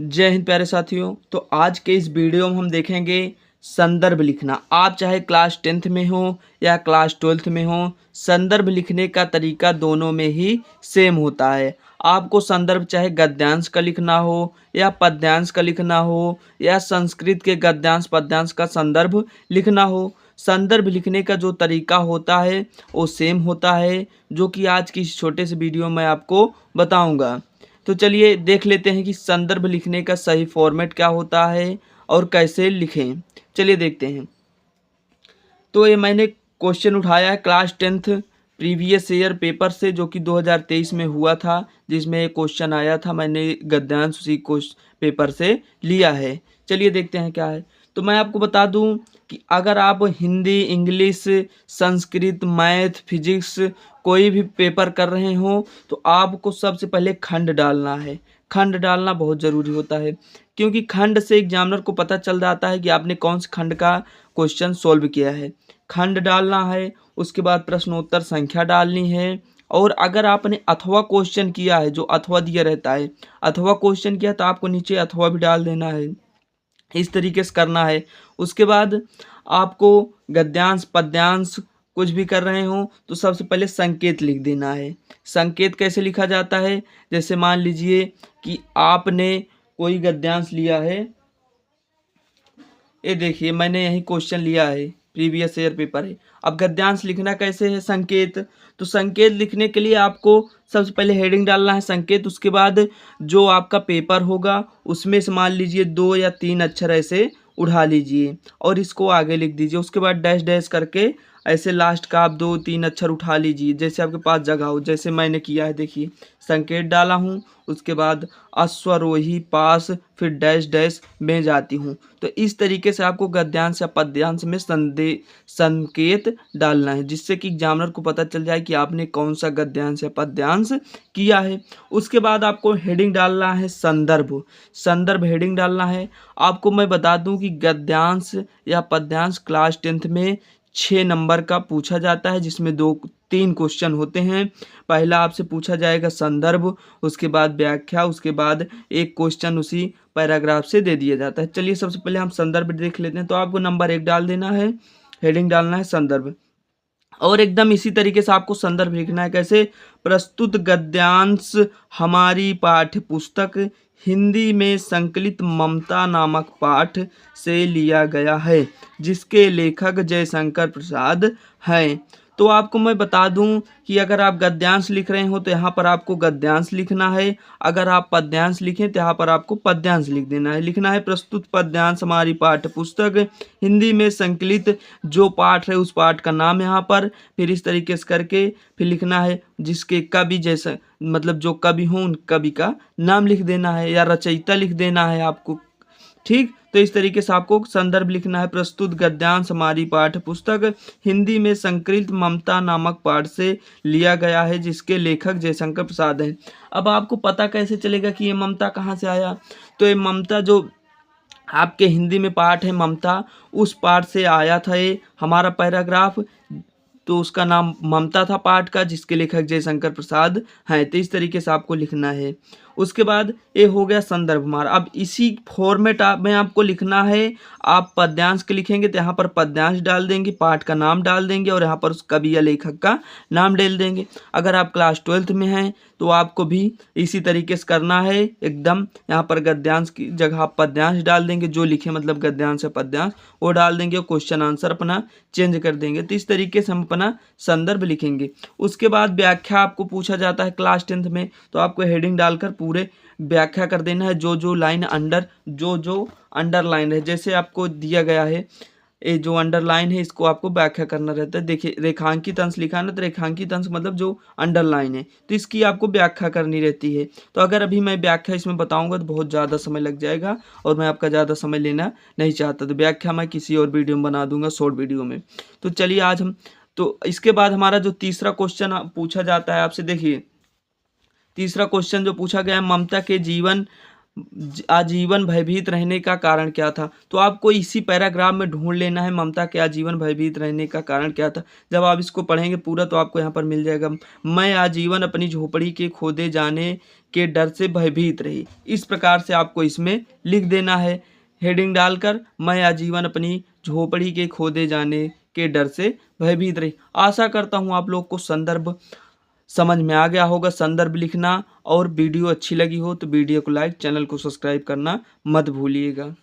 जय हिंद प्यारे साथियों। तो आज के इस वीडियो में हम देखेंगे संदर्भ लिखना। आप चाहे क्लास 10th में हो या क्लास 12th में हो, संदर्भ लिखने का तरीका दोनों में ही सेम होता है। आपको संदर्भ चाहे गद्यांश का लिखना हो या पद्यांश का लिखना हो या संस्कृत के गद्यांश पद्यांश का संदर्भ लिखना हो, संदर्भ लिखने का जो तरीका होता है वो सेम होता है, जो कि आज की इस छोटे से वीडियो में आपको बताऊंगा। तो चलिए देख लेते हैं कि संदर्भ लिखने का सही फॉर्मेट क्या होता है और कैसे लिखें। चलिए देखते हैं। तो ये मैंने क्वेश्चन उठाया है class 10th previous year paper से, जो कि 2023 में हुआ था, जिसमें क्वेश्चन आया था। मैंने गद्यांश उसी पेपर से लिया है। चलिए देखते हैं क्या है। तो मैं आपको बता दूं कि अगर आप Hindi, English, Sanskrit, math, physics कोई भी पेपर कर रहे हो तो आपको सबसे पहले खंड डालना है। खंड डालना बहुत ज़रूरी होता है, क्योंकि खंड से एग्जामिनर को पता चल जाता है कि आपने कौन से खंड का क्वेश्चन सॉल्व किया है। खंड डालना है, उसके बाद प्रश्नोत्तर संख्या डालनी है। और अगर आपने अथवा क्वेश्चन किया है, जो अथवा दिया रहता है, अथवा क्वेश्चन किया तो आपको नीचे अथवा भी डाल देना है। इस तरीके से करना है। उसके बाद आपको गद्यांश पद्यांश कुछ भी कर रहे हो तो सबसे पहले संकेत लिख देना है। संकेत कैसे लिखा जाता है, जैसे मान लीजिए कि आपने कोई गद्यांश लिया है। ये देखिए मैंने यही क्वेश्चन लिया है, प्रीवियस ईयर पेपर है। अब गद्यांश लिखना कैसे है, संकेत। तो संकेत लिखने के लिए आपको सबसे पहले हेडिंग डालना है संकेत। उसके बाद जो आपका पेपर होगा उसमें से मान लीजिए 2 या 3 अक्षर ऐसे उठा लीजिए और इसको आगे लिख दीजिए। उसके बाद डैश डैश करके ऐसे लास्ट का आप 2-3 अक्षर उठा लीजिए, जैसे आपके पास जगह हो, जैसे मैंने किया है। देखिए संकेत डाला हूँ, उसके बाद अश्वरोही पास, फिर डैश डैश में जाती हूँ। तो इस तरीके से आपको गद्यांश या पद्यांश में संकेत डालना है, जिससे कि एग्जामिनर को पता चल जाए कि आपने कौन सा गद्यांश या पद्यांश किया है। उसके बाद आपको हेडिंग डालना है संदर्भ। संदर्भ हेडिंग डालना है। आपको मैं बता दूं कि गद्यांश या पद्यांश क्लास 10th में 6 नंबर का पूछा जाता है, जिसमें 2-3 क्वेश्चन होते हैं। पहला आपसे पूछा जाएगा संदर्भ, उसके बाद व्याख्या, उसके बाद एक क्वेश्चन उसी पैराग्राफ से दे दिया जाता है। चलिए सबसे पहले हम संदर्भ देख लेते हैं। तो आपको नंबर 1 डाल देना है, हेडिंग डालना है संदर्भ। और एकदम इसी तरीके से आपको संदर्भ लिखना है। कैसे, प्रस्तुत गद्यांश हमारी पाठ्य पुस्तक हिंदी में संकलित ममता नामक पाठ से लिया गया है, जिसके लेखक जयशंकर प्रसाद हैं। तो आपको मैं बता दूं कि अगर आप गद्यांश लिख रहे हो तो यहाँ पर आपको गद्यांश लिखना है। अगर आप पद्यांश लिखें तो यहाँ पर आपको पद्यांश लिख देना है। लिखना है प्रस्तुत पद्यांश हमारी पाठ्य पुस्तक हिंदी में संकलित, जो पाठ है उस पाठ का नाम यहाँ पर, फिर इस तरीके से करके फिर लिखना है जिसके कवि जैसा, मतलब जो कवि हो उन कवि का नाम लिख देना है या रचयिता लिख देना है आपको। ठीक, तो इस तरीके से आपको संदर्भ लिखना है। प्रस्तुत गद्यांश हमारी पाठ्य पुस्तक हिंदी में संकलित ममता नामक पाठ से लिया गया है, जिसके लेखक जयशंकर प्रसाद हैं। अब आपको पता कैसे चलेगा कि ये ममता कहाँ से आया। तो ये ममता जो आपके हिंदी में पाठ है ममता, उस पाठ से आया था ये हमारा पैराग्राफ। तो उसका नाम ममता था पाठ का, जिसके लेखक जयशंकर प्रसाद हैं। तो इस तरीके से आपको लिखना है। उसके बाद ये हो गया संदर्भ हमारा। अब इसी फॉर्मेट में आपको लिखना है। आप पद्यांश के लिखेंगे तो यहाँ पर पद्यांश डाल देंगे, पाठ का नाम डाल देंगे और यहाँ पर उस कवि या लेखक का नाम डाल देंगे। अगर आप क्लास 12th में हैं तो आपको भी इसी तरीके से करना है एकदम। यहाँ पर गद्यांश की जगह आप पद्यांश डाल देंगे, जो लिखे मतलब गद्यांश या पद्यांश वो डाल देंगे और क्वेश्चन आंसर अपना चेंज कर देंगे। तो इस तरीके से हम अपना संदर्भ लिखेंगे। उसके बाद व्याख्या आपको पूछा जाता है क्लास 10th में, तो आपको हेडिंग डालकर पूरे व्याख्या कर देना है। जो लाइन अंडर जो अंडरलाइन है, जैसे आपको दिया गया है ये जो अंडरलाइन है, इसको आपको व्याख्या करना रहता है। देखिए रेखांकित अंश लिखा ना, तो रेखांकित अंश मतलब जो अंडरलाइन है, तो इसकी आपको व्याख्या करनी रहती है। तो अगर अभी मैं व्याख्या इसमें बताऊंगा तो बहुत ज़्यादा समय लग जाएगा और मैं आपका ज़्यादा समय लेना नहीं चाहता। तो व्याख्या मैं किसी और वीडियो में बना दूंगा, शॉर्ट वीडियो में। तो चलिए आज हम, तो इसके बाद हमारा जो तीसरा क्वेश्चन पूछा जाता है आपसे, देखिए तीसरा क्वेश्चन जो पूछा गया है, ममता के जीवन आजीवन भयभीत रहने का कारण क्या था। तो आपको इसी पैराग्राफ में ढूंढ लेना है ममता के आजीवन भयभीत रहने का कारण क्या था। जब आप इसको पढ़ेंगे पूरा तो आपको यहाँ पर मिल जाएगा, मैं आजीवन अपनी झोपड़ी के खोदे जाने के डर से भयभीत रही। इस प्रकार से आपको इसमें लिख देना है हेडिंग डालकर, मैं आजीवन अपनी झोपड़ी के खोदे जाने के डर से भयभीत रही। आशा करता हूँ आप लोग को संदर्भ समझ में आ गया होगा। संदर्भ लिखना, और वीडियो अच्छी लगी हो तो वीडियो को लाइक, चैनल को सब्सक्राइब करना मत भूलिएगा।